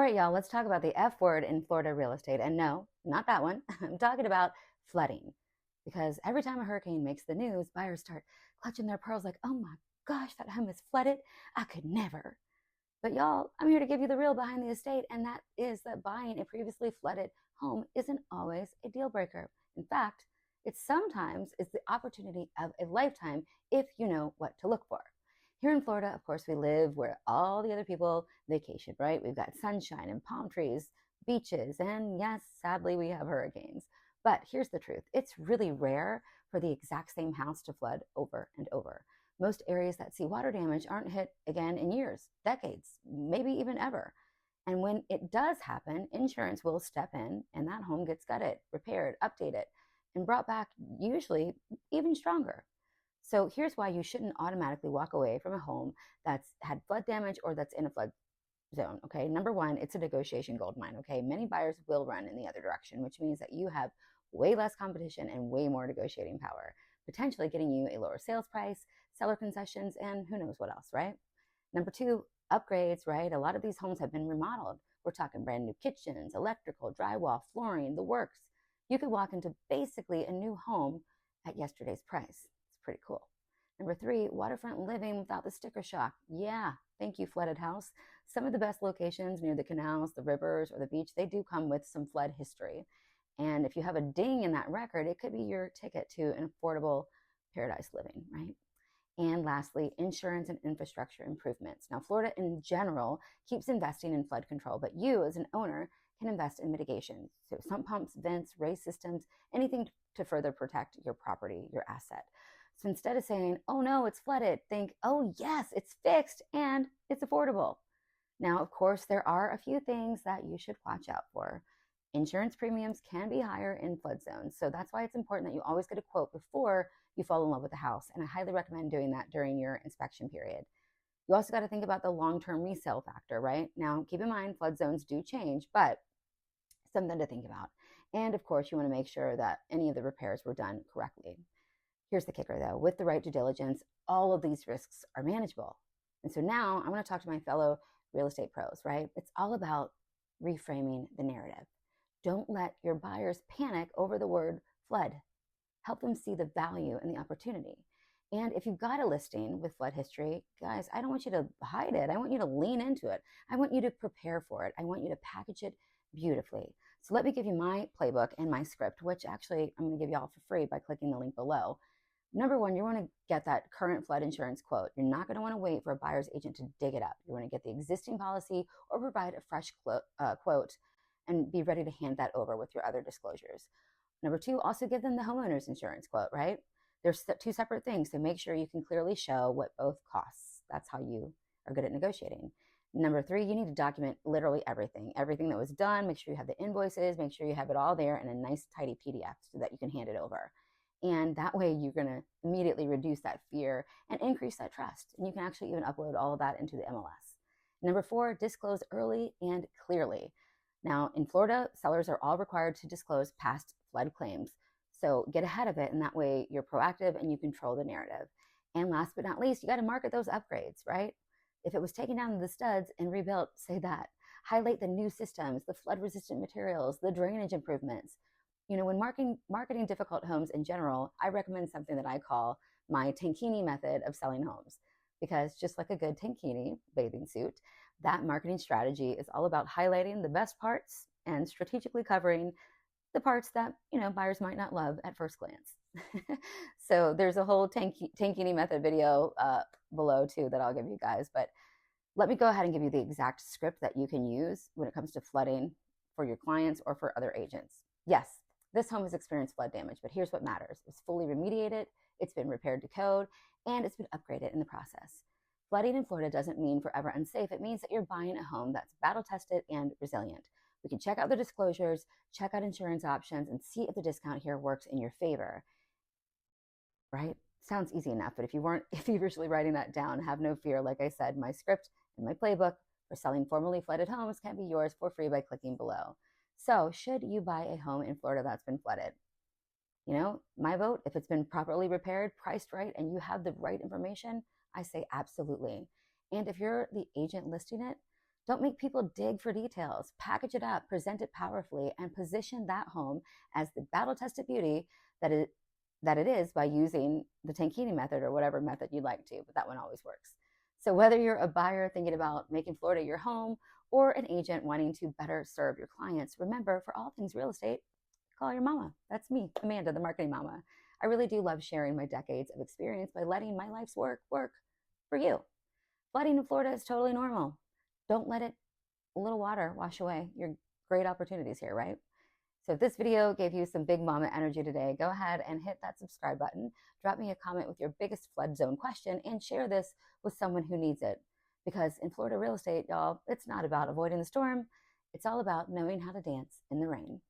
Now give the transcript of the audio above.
right, y'all, let's talk about the F word in Florida real estate. And no, not that one. I'm talking about flooding. Because every time a hurricane makes the news, buyers start clutching their pearls like, oh my gosh, that home is flooded. I could never. But y'all, I'm here to give you the real behind the estate, and that is that buying a previously flooded home isn't always a deal breaker. In fact, it sometimes is the opportunity of a lifetime if you know what to look for. Here in Florida, of course, we live where all the other people vacation, right? We've got sunshine and palm trees, beaches, and yes, sadly, we have hurricanes. But here's the truth. It's really rare for the exact same house to flood over and over. Most areas that see water damage aren't hit again in years, decades, maybe even ever. And when it does happen, insurance will step in and that home gets gutted, repaired, updated, and brought back, usually even stronger. So here's why you shouldn't automatically walk away from a home that's had flood damage or that's in a flood zone. Okay. Number one, it's a negotiation gold mine. Okay. Many buyers will run in the other direction, which means that you have way less competition and way more negotiating power, potentially getting you a lower sales price, seller concessions, and who knows what else, right? Number two, upgrades, right? A lot of these homes have been remodeled. We're talking brand new kitchens, electrical, drywall, flooring, the works. You could walk into basically a new home at yesterday's price. It's pretty cool. Number three, waterfront living without the sticker shock. Yeah, thank you, flooded house. Some of the best locations near the canals, the rivers, or the beach, they do come with some flood history. And if you have a ding in that record, it could be your ticket to an affordable paradise living, right? And lastly, insurance and infrastructure improvements. Now, Florida in general keeps investing in flood control, but you as an owner can invest in mitigation. So sump pumps, vents, raise systems, anything to further protect your property, your asset. So instead of saying, oh no, it's flooded, think, oh yes, it's fixed and it's affordable. Now, of course, there are a few things that you should watch out for. Insurance premiums can be higher in flood zones. So that's why it's important that you always get a quote before you fall in love with the house. And I highly recommend doing that during your inspection period. You also got to think about the long-term resale factor, right? Now, keep in mind, flood zones do change, but something to think about. And of course, you want to make sure that any of the repairs were done correctly. Here's the kicker though, with the right due diligence, all of these risks are manageable. And so now I want to talk to my fellow real estate pros, right? It's all about reframing the narrative. Don't let your buyers panic over the word flood. Help them see the value and the opportunity. And if you've got a listing with flood history, guys, I don't want you to hide it. I want you to lean into it. I want you to prepare for it. I want you to package it beautifully. So let me give you my playbook and my script, which actually I'm going to give you all for free by clicking the link below. Number one, you want to get that current flood insurance quote. You're not going to want to wait for a buyer's agent to dig it up. You want to get the existing policy or provide a fresh quote and be ready to hand that over with your other disclosures. Number two, also give them the homeowner's insurance quote, right? There's two separate things, so make sure you can clearly show what both costs. That's how you are good at negotiating. Number three, you need to document literally everything that was done. Make sure you have the invoices, make sure you have it all there in a nice, tidy PDF so that you can hand it over. And that way you're going to immediately reduce that fear and increase that trust. And you can actually even upload all of that into the MLS. Number four, disclose early and clearly. Now, in Florida, sellers are all required to disclose past flood claims. So get ahead of it, and that way you're proactive and you control the narrative. And last but not least, you got to market those upgrades, right? If it was taken down to the studs and rebuilt, say that. Highlight the new systems, the flood-resistant materials, the drainage improvements. You know, when marketing difficult homes in general, I recommend something that I call my tankini method of selling homes. Because just like a good tankini bathing suit, that marketing strategy is all about highlighting the best parts and strategically covering the parts that, you know, buyers might not love at first glance. So there's a whole tankini method video below too that I'll give you guys. But let me go ahead and give you the exact script that you can use when it comes to flooding for your clients or for other agents. Yes, this home has experienced flood damage, but here's what matters. It's fully remediated, it's been repaired to code, and it's been upgraded in the process. Flooding in Florida doesn't mean forever unsafe. It means that you're buying a home that's battle-tested and resilient. We can check out the disclosures, check out insurance options, and see if the discount here works in your favor. Right? Sounds easy enough, but if you weren't feverishly writing that down, have no fear. Like I said, my script and my playbook for selling formerly flooded homes can be yours for free by clicking below. So should you buy a home in Florida that's been flooded? You know, my vote, if it's been properly repaired, priced right, and you have the right information, I say absolutely. And if you're the agent listing it, Don't make people dig for details. Package it up, present it powerfully, and position that home as the battle-tested beauty that it is by using the tankini method or whatever method you like to, but that one always works. So whether you're a buyer thinking about making Florida your home or an agent wanting to better serve your clients, remember, for all things real estate, call your mama. That's me, Amanda, the marketing mama. I really do love sharing my decades of experience by letting my life's work for you. Flooding in Florida is totally normal. Don't let a little water wash away your great opportunities here, right? So if this video gave you some big mama energy today, go ahead and hit that subscribe button. Drop me a comment with your biggest flood zone question and share this with someone who needs it. Because in Florida real estate, y'all, it's not about avoiding the storm. It's all about knowing how to dance in the rain.